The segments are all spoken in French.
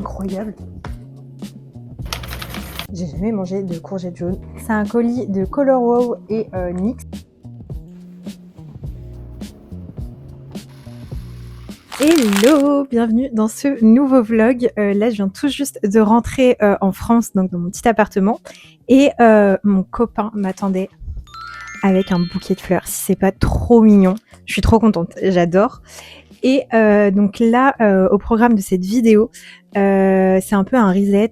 incroyable. J'ai jamais mangé de courgettes jaunes. C'est un colis de Color Wow et NYX. Hello, bienvenue dans ce nouveau vlog. Là, je viens tout juste de rentrer en France, donc dans mon petit appartement. Et mon copain m'attendait avec un bouquet de fleurs. Si c'est pas trop mignon, je suis trop contente, j'adore. Et donc là, au programme de cette vidéo, c'est un peu un reset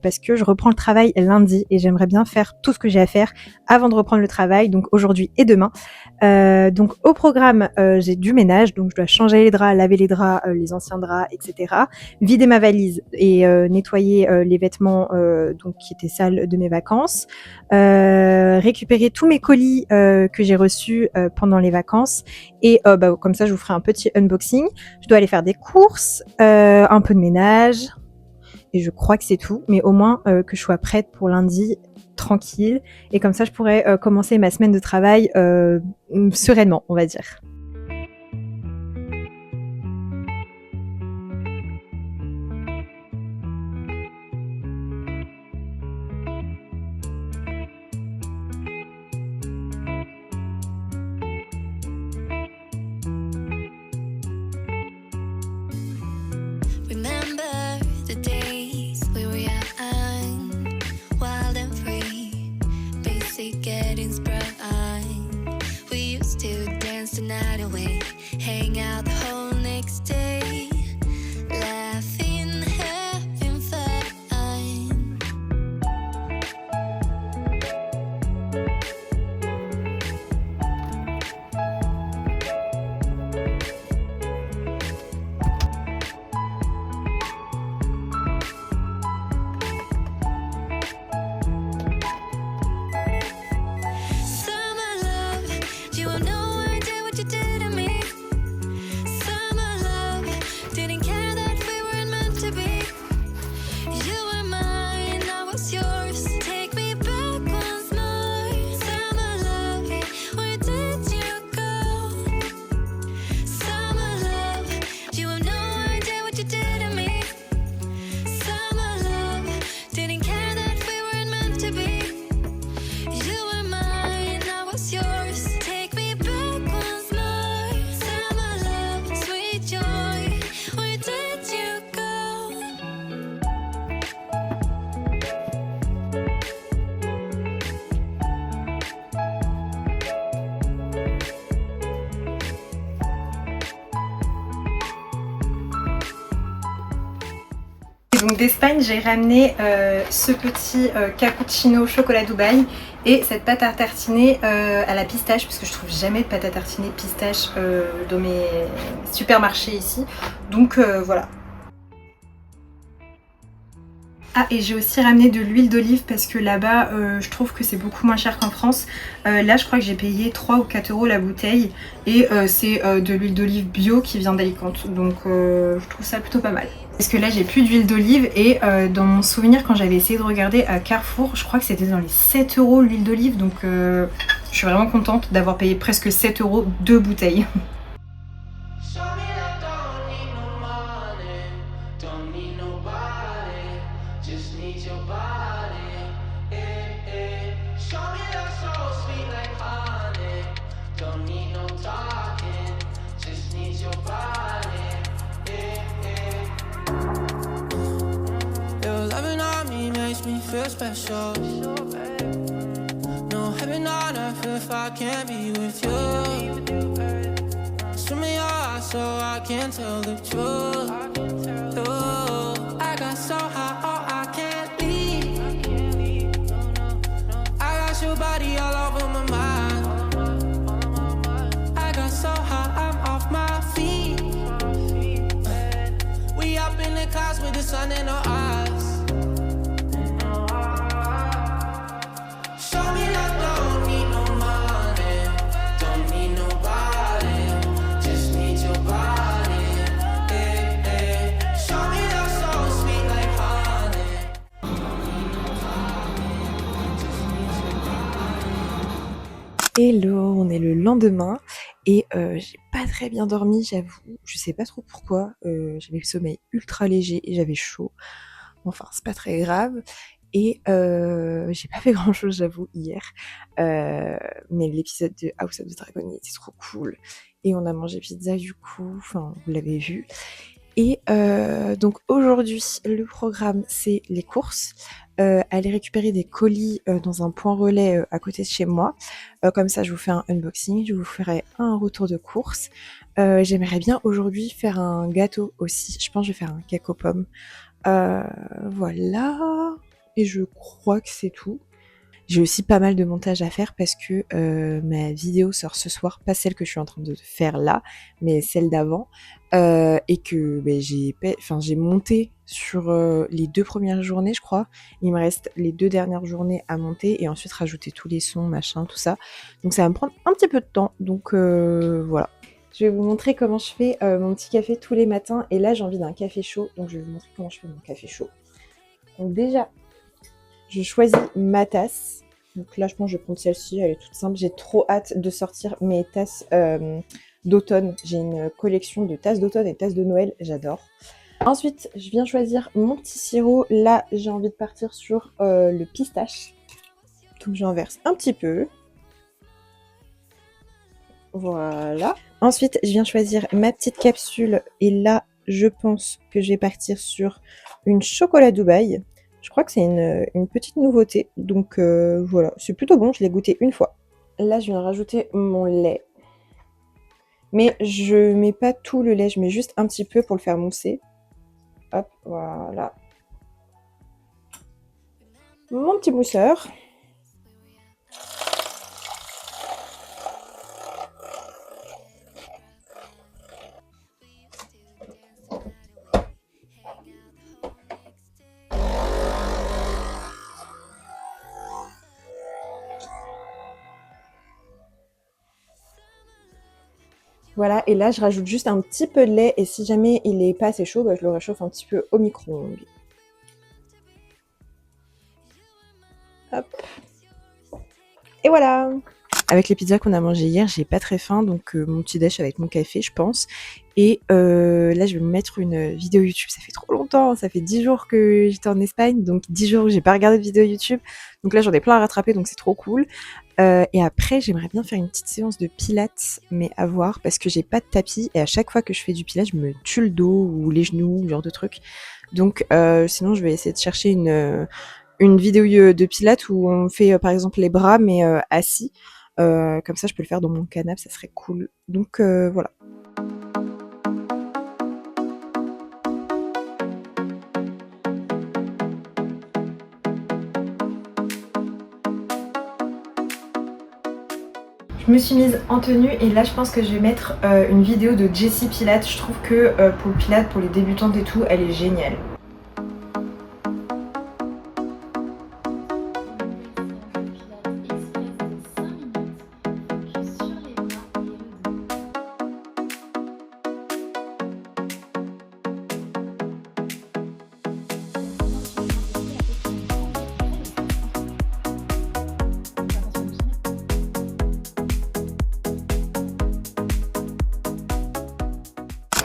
parce que je reprends le travail lundi et j'aimerais bien faire tout ce que j'ai à faire avant de reprendre le travail, donc aujourd'hui et demain. Donc au programme, j'ai du ménage, donc je dois changer les draps, laver les draps, les anciens draps, etc. Vider ma valise et nettoyer les vêtements donc qui étaient sales de mes vacances. Récupérer tous mes colis que j'ai reçus pendant les vacances et comme ça je vous ferai un petit unboxing. Je dois aller faire des courses, un peu de ménage et je crois que c'est tout, mais au moins que je sois prête pour lundi tranquille et comme ça je pourrais commencer ma semaine de travail sereinement, on va dire. Donc d'Espagne, j'ai ramené ce petit cappuccino chocolat Dubaï et cette pâte à tartiner à la pistache, parce que je trouve jamais de pâte à tartiner pistache dans mes supermarchés ici. Donc voilà. Ah, et j'ai aussi ramené de l'huile d'olive parce que là-bas je trouve que c'est beaucoup moins cher qu'en France. Là je crois que j'ai payé 3 ou 4 € la bouteille et c'est de l'huile d'olive bio qui vient d'Alicante, donc je trouve ça plutôt pas mal. Parce que là j'ai plus d'huile d'olive et dans mon souvenir quand j'avais essayé de regarder à Carrefour, je crois que c'était dans les 7 € l'huile d'olive, donc je suis vraiment contente d'avoir payé presque 7 € 2 bouteilles. Me feel special. No heaven on earth if I can't be with you. Swim in your eyes so I can tell the truth. Ooh, I got so high, oh I can't leave. I got your body all over my mind. I got so high, I'm off my feet. We up in the clouds with the sun in our eyes. Hello, on est le lendemain et j'ai pas très bien dormi, j'avoue. Je sais pas trop pourquoi, j'avais le sommeil ultra léger et j'avais chaud. Enfin, c'est pas très grave et j'ai pas fait grand-chose, j'avoue, hier. Mais l'épisode de House of the Dragon, il était trop cool et on a mangé pizza du coup, enfin, vous l'avez vu. Et donc aujourd'hui, le programme, c'est les courses. Aller récupérer des colis dans un point relais à côté de chez moi. Comme ça, je vous fais un unboxing, je vous ferai un retour de course. J'aimerais bien aujourd'hui faire un gâteau aussi. Je pense que je vais faire un cake aux pommes. Voilà. Et je crois que c'est tout. J'ai aussi pas mal de montage à faire parce que ma vidéo sort ce soir, pas celle que je suis en train de faire là, mais celle d'avant, et que j'ai monté sur les 2 premières journées, je crois. Il me reste les 2 dernières journées à monter et ensuite rajouter tous les sons, machin, tout ça. Donc ça va me prendre un petit peu de temps, donc voilà. Je vais vous montrer comment je fais mon petit café tous les matins, et là j'ai envie d'un café chaud, donc je vais vous montrer comment je fais mon café chaud. Donc déjà, je choisis ma tasse. Donc là, je pense que je vais prendre celle-ci. Elle est toute simple. J'ai trop hâte de sortir mes tasses d'automne. J'ai une collection de tasses d'automne et tasses de Noël. J'adore. Ensuite, je viens choisir mon petit sirop. Là, j'ai envie de partir sur le pistache. Donc j'en verse un petit peu. Voilà. Ensuite, je viens choisir ma petite capsule. Et là, je pense que je vais partir sur une chocolat Dubaï. Je crois que c'est une petite nouveauté, donc voilà, c'est plutôt bon, je l'ai goûté une fois. Là, je viens rajouter mon lait. Mais je mets pas tout le lait, je mets juste un petit peu pour le faire mousser. Hop, voilà. Mon petit mousseur. Voilà, et là je rajoute juste un petit peu de lait, et si jamais il est pas assez chaud, je le réchauffe un petit peu au micro-ondes. Hop. Et voilà. Avec les pizzas qu'on a mangées hier, j'ai pas très faim, donc mon petit déj avec mon café, je pense. Et là, je vais me mettre une vidéo YouTube. Ça fait trop longtemps, ça fait 10 jours que j'étais en Espagne, donc 10 jours où j'ai pas regardé de vidéo YouTube. Donc là, j'en ai plein à rattraper, donc c'est trop cool. Et après, j'aimerais bien faire une petite séance de pilates, mais à voir, parce que j'ai pas de tapis, et à chaque fois que je fais du pilates, je me tue le dos ou les genoux, ce genre de trucs. Donc sinon, je vais essayer de chercher une vidéo de pilates où on fait par exemple les bras, mais assis. Comme ça, je peux le faire dans mon canapé, ça serait cool. Donc voilà. Je me suis mise en tenue et là je pense que je vais mettre une vidéo de Jessie Pilates. Je trouve que pour le Pilates, pour les débutantes et tout, elle est géniale.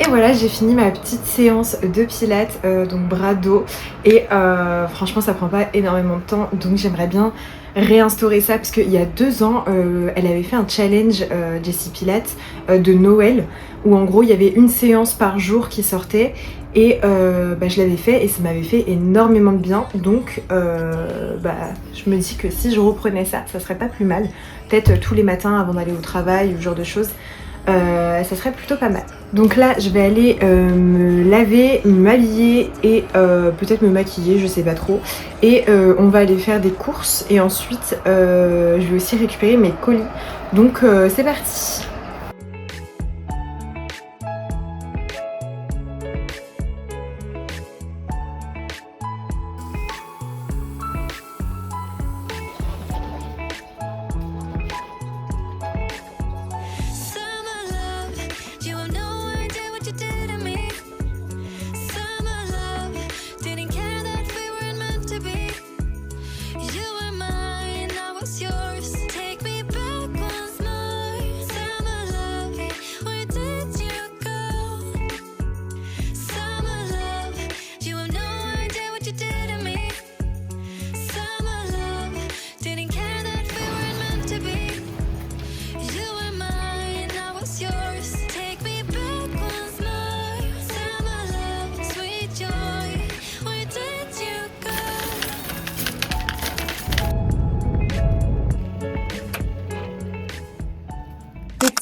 Et voilà, j'ai fini ma petite séance de pilates, donc bras dos, et franchement ça prend pas énormément de temps, donc j'aimerais bien réinstaurer ça, parce qu'il y a 2 ans, elle avait fait un challenge, Jessie Pilates, de Noël, où en gros il y avait une séance par jour qui sortait, et je l'avais fait et ça m'avait fait énormément de bien, donc je me dis que si je reprenais ça, ça serait pas plus mal, peut-être tous les matins avant d'aller au travail ou ce genre de choses. Ça serait plutôt pas mal. Donc là je vais aller me laver, m'habiller et peut-être me maquiller, je sais pas trop. Et on va aller faire des courses et ensuite je vais aussi récupérer mes colis. Donc c'est parti. Yours, take me back once more. Summer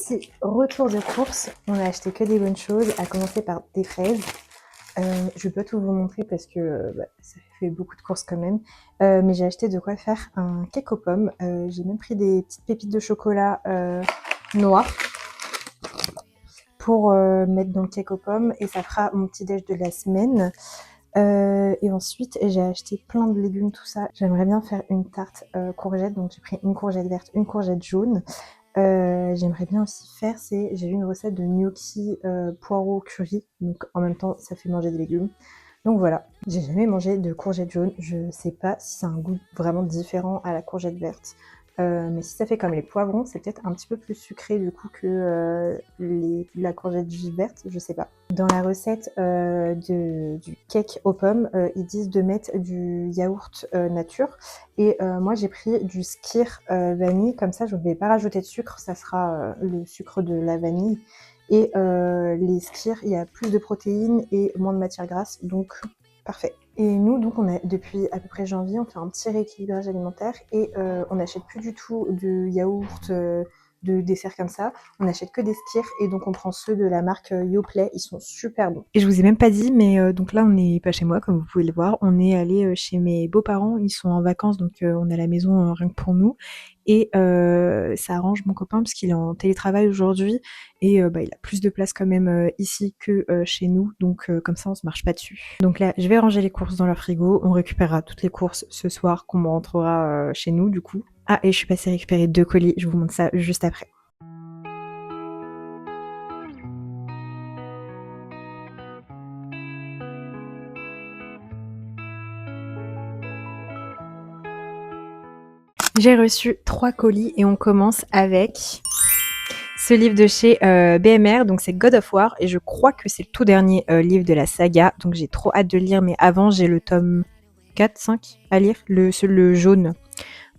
petit retour de course. On a acheté que des bonnes choses, à commencer par des fraises. Je vais pas tout vous montrer parce que ça fait beaucoup de courses quand même. Mais j'ai acheté de quoi faire un cake aux pommes. J'ai même pris des petites pépites de chocolat noir pour mettre dans le cake aux pommes et ça fera mon petit déj de la semaine. Et ensuite j'ai acheté plein de légumes, tout ça. J'aimerais bien faire une tarte courgette, donc j'ai pris une courgette verte, une courgette jaune. J'aimerais bien aussi faire, j'ai vu une recette de gnocchi poireaux curry, donc en même temps ça fait manger des légumes. Donc voilà, j'ai jamais mangé de courgette jaune, je sais pas si c'est un goût vraiment différent à la courgette verte. Mais si ça fait comme les poivrons, c'est peut-être un petit peu plus sucré du coup que la courgette verte, je sais pas. Dans la recette du cake aux pommes, ils disent de mettre du yaourt nature. Et moi j'ai pris du skyr vanille, comme ça je ne vais pas rajouter de sucre, ça sera le sucre de la vanille. Et les skyrs, il y a plus de protéines et moins de matière grasse, donc parfait. Et nous, donc, depuis à peu près janvier, on fait un petit rééquilibrage alimentaire et on n'achète plus du tout de yaourt, de dessert comme ça. On n'achète que des skyrs et donc on prend ceux de la marque Yoplait. Ils sont super bons. Et je vous ai même pas dit, mais donc là, on n'est pas chez moi, comme vous pouvez le voir. On est allé chez mes beaux-parents. Ils sont en vacances, donc on a la maison rien que pour nous. Et ça arrange mon copain parce qu'il est en télétravail aujourd'hui et il a plus de place quand même ici que chez nous, donc comme ça on se marche pas dessus. Donc là je vais ranger les courses dans le frigo, on récupérera toutes les courses ce soir qu'on me rentrera chez nous du coup. Ah et je suis passée récupérer 2 colis, je vous montre ça juste après. J'ai reçu 3 colis et on commence avec ce livre de chez BMR, donc c'est God of War, et je crois que c'est le tout dernier livre de la saga, donc j'ai trop hâte de le lire, mais avant j'ai le tome 4, 5 à lire, le jaune.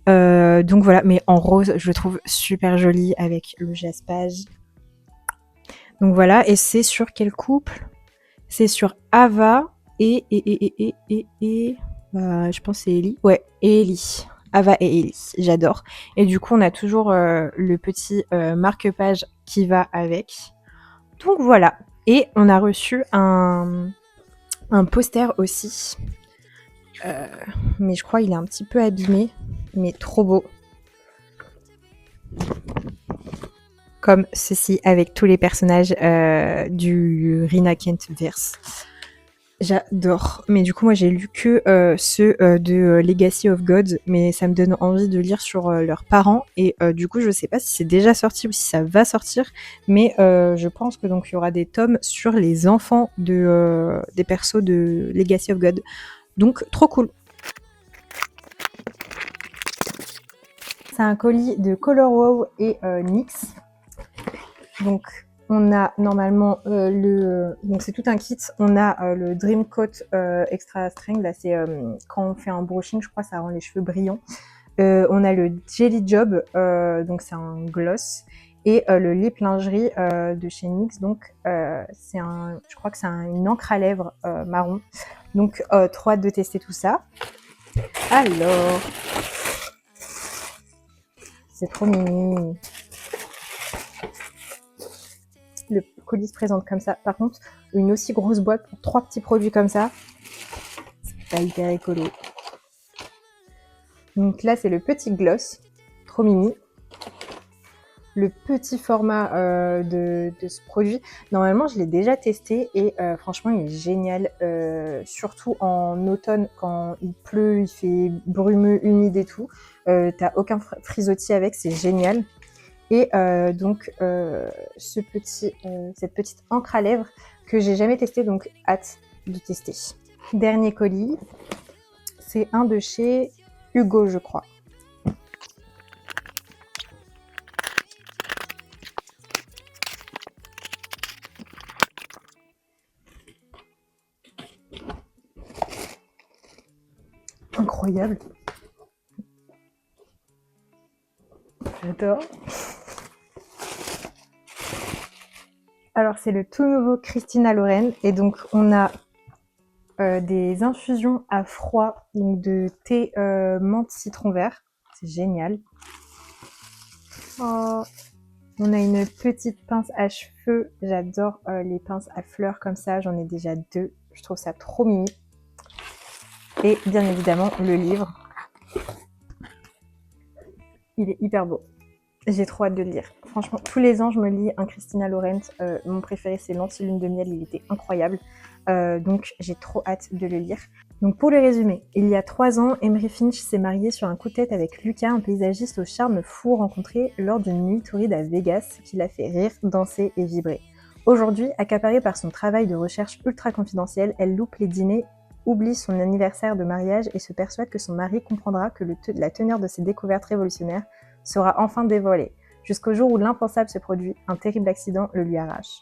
Donc voilà, mais en rose, je le trouve super joli avec le jaspage. Donc voilà, et c'est sur quel couple? C'est sur Ava et je pense que c'est Ellie. Ouais, et Ellie. Ava et Ellie, j'adore. Et du coup, on a toujours le petit marque-page qui va avec. Donc voilà. Et on a reçu un poster aussi. Mais je crois qu'il est un petit peu abîmé. Mais trop beau. Comme ceci avec tous les personnages du Rina Kent verse. J'adore. Mais du coup, moi, j'ai lu que ceux de Legacy of Gods, mais ça me donne envie de lire sur leurs parents. Et du coup, je sais pas si c'est déjà sorti ou si ça va sortir, mais je pense que donc il y aura des tomes sur les enfants des persos de Legacy of Gods. Donc, trop cool. C'est un colis de Color Wow et NYX. Donc, on a normalement donc c'est tout un kit. On a le Dream Coat Extra Strength. Là, c'est quand on fait un brushing, je crois, ça rend les cheveux brillants. On a le Jelly Job, donc c'est un gloss. Et le lip lingerie de chez NYX. Donc, je crois que c'est une encre à lèvres marron. Donc, trop hâte de tester tout ça. Alors, c'est trop mignon. Le colis se présente comme ça. Par contre, une aussi grosse boîte pour 3 petits produits comme ça, c'est pas hyper écolo. Donc là, c'est le petit gloss, trop mini. Le petit format de ce produit. Normalement, je l'ai déjà testé et franchement, il est génial. Surtout en automne, quand il pleut, il fait brumeux, humide et tout. T'as aucun frisottis avec, c'est génial. Et donc cette petite encre à lèvres que j'ai jamais testé, donc hâte de tester. Dernier colis, c'est un de chez Hugo, je crois. Incroyable. J'adore. Alors, c'est le tout nouveau Christina Loren. Et donc, on a des infusions à froid, donc de thé menthe citron vert. C'est génial. Oh, On a une petite pince à cheveux. J'adore les pinces à fleurs comme ça. J'en ai déjà 2. Je trouve ça trop mimi. Et bien évidemment, le livre. Il est hyper beau. J'ai trop hâte de le lire. Franchement, tous les ans, je me lis un Christina Laurent. Mon préféré, c'est l'Anti-Lune de miel. Il était incroyable. Donc, j'ai trop hâte de le lire. Donc, pour le résumer, il y a 3 ans, Emery Finch s'est marié sur un coup de tête avec Lucas, un paysagiste au charme fou rencontré lors d'une nuit touride à Vegas qui l'a fait rire, danser et vibrer. Aujourd'hui, accaparée par son travail de recherche ultra confidentiel, elle loupe les dîners, oublie son anniversaire de mariage et se persuade que son mari comprendra que la teneur de ses découvertes révolutionnaires sera enfin dévoilée, jusqu'au jour où l'impensable se produit, un terrible accident le lui arrache.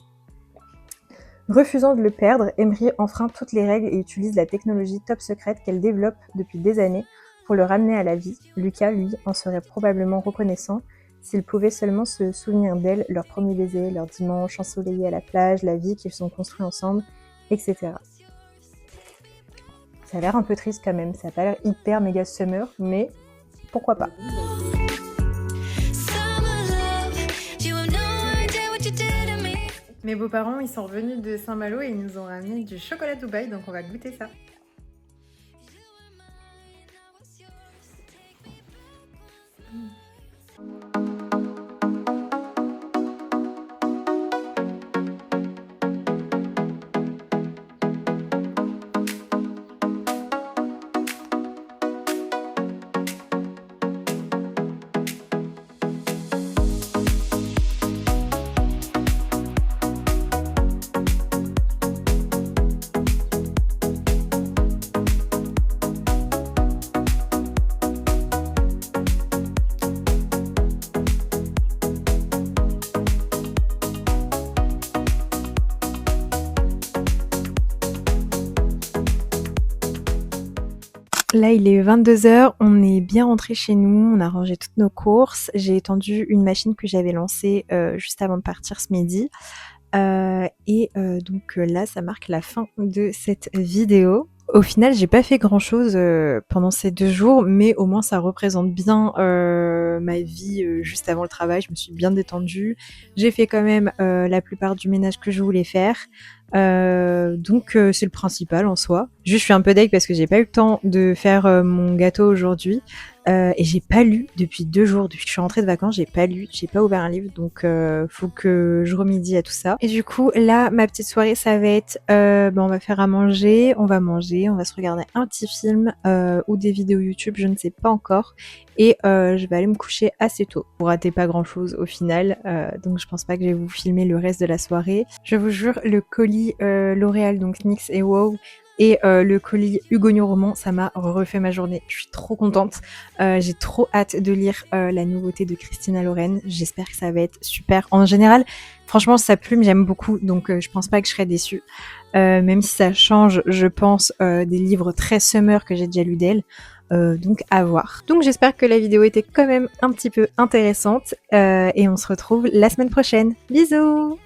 Refusant de le perdre, Emery enfreint toutes les règles et utilise la technologie top secrète qu'elle développe depuis des années pour le ramener à la vie. Lucas, lui, en serait probablement reconnaissant s'il pouvait seulement se souvenir d'elle, leur premier baiser, leur dimanche ensoleillé à la plage, la vie qu'ils ont construit ensemble, etc. Ça a l'air un peu triste quand même, ça a pas l'air hyper méga summer, mais pourquoi pas. Mes beaux-parents, ils sont revenus de Saint-Malo et ils nous ont ramené du chocolat Dubaï, donc on va goûter ça. Là, il est 22h, on est bien rentré chez nous, on a rangé toutes nos courses. J'ai étendu une machine que j'avais lancée juste avant de partir ce midi. Donc là, ça marque la fin de cette vidéo. Au final, j'ai pas fait grand chose pendant ces 2 jours, mais au moins ça représente bien ma vie juste avant le travail. Je me suis bien détendue. J'ai fait quand même la plupart du ménage que je voulais faire. Donc c'est le principal en soi. Juste je suis un peu deg parce que j'ai pas eu le temps de faire mon gâteau aujourd'hui et j'ai pas lu depuis 2 jours. Depuis que je suis rentrée de vacances, j'ai pas lu, j'ai pas ouvert un livre, donc faut que je remédie à tout ça. Et du coup là, ma petite soirée, ça va être on va faire à manger, on va se regarder un petit film ou des vidéos YouTube, je ne sais pas encore. Et je vais aller me coucher assez tôt. Vous ratez pas grand chose au final, donc je pense pas que je vais vous filmer le reste de la soirée. Je vous jure, le colis L'Oréal, donc NYX et WOW, et le colis Hugonio Roman, ça m'a refait ma journée. Je suis trop contente. J'ai trop hâte de lire la nouveauté de Christina Loren. J'espère que ça va être super. En général, franchement, sa plume, j'aime beaucoup, donc je pense pas que je serai déçue. Même si ça change, je pense, des livres très summer que j'ai déjà lus d'elle. Donc à voir. Donc j'espère que la vidéo était quand même un petit peu intéressante et on se retrouve la semaine prochaine. Bisous!